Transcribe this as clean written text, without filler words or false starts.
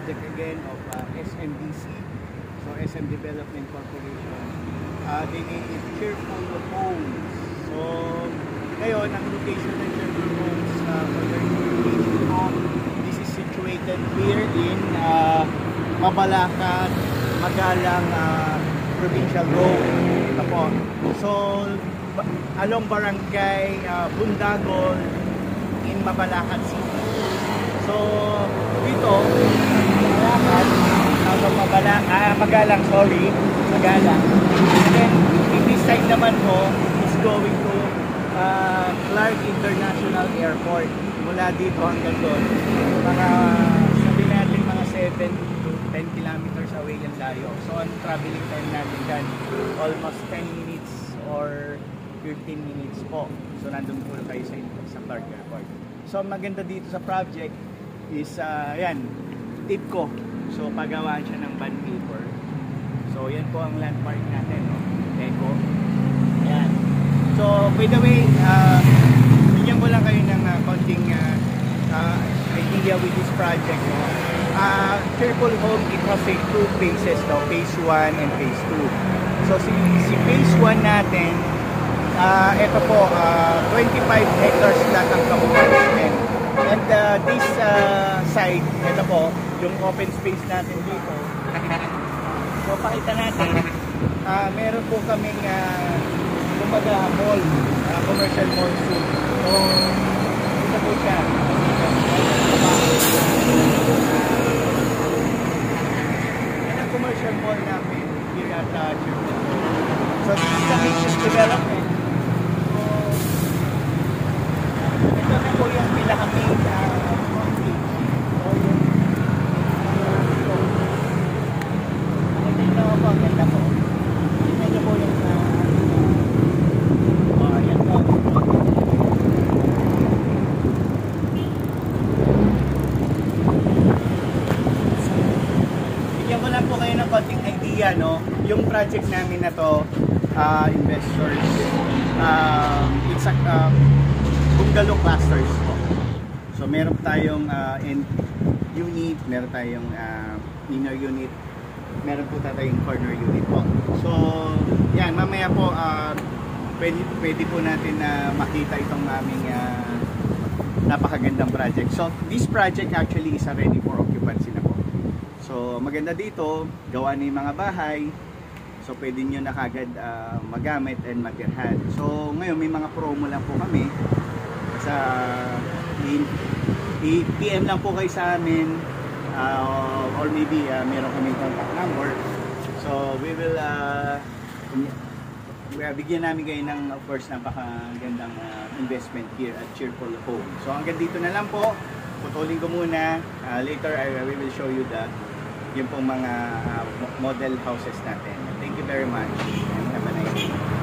project again of SMDC, so SM Development Corporation. They name it Cheerful Homes. So ngayon, ang location ng Cheerful Homes, for their information po, this is situated here in Mabalacat, Magalang Provincial Road. Ito po. So along Barangay Bundagol in Mabalacat City. So dito, Magalang, sorry, Magalang. And then in this side naman po is going to Clark International Airport. Mula dito hanggang doon, mga sabi natin mga 7 to 10 kilometers away yung layo. So ang traveling time natin dyan, almost 10 minutes or 15 minutes po. So nandun po kayo sa Clark Airport. So maganda dito sa project is yan, TIPCO. So pagawaan siya ng bond paper. So yan po ang landmark natin, no? Eco. Yan. So by the way, bigyan ko lang kayo ng konting idea with this project, no? Cheerful Home, it has 2 phases, no? Phase 1 and Phase 2. So si Phase 1 natin, ito po, 25 hectares lang ang kabuuan natin. And this side, ito po, yung open space natin dito. So pakita natin, meron po kaming kumbaga mall, commercial mall soon. So ito po siya. Yan ang commercial mall namin here at Cheerful. So this is the mixed development. So ito na po yung pinaka-main frontage. So yung ito po, ang ganda po. Tingnan nyo po yung ayan po. Bigyan ko lang po kayo ng konting idea, no? Yung project namin na to, investors, it's a bungalow clusters po. So meron tayong unit, meron tayong inner unit, meron po tayong corner unit po. So yan, mamaya po pwede po natin makita itong aming napakagandang project. So this project actually is ready for occupancy na po. So maganda dito, gawa na yung mga bahay. So pwede nyo na kagad magamit and matirhan. So ngayon may mga promo lang po kami. Sa PM lang po kayo sa amin, or maybe meron kami contact number. So we will bigyan namin kayo ng, of course, napakagandang investment here at Cheerful Home. So hanggang dito na lang po. Putulin ko muna. Later we will show you yung pong mga model houses natin. Thank you very much and have a nice day.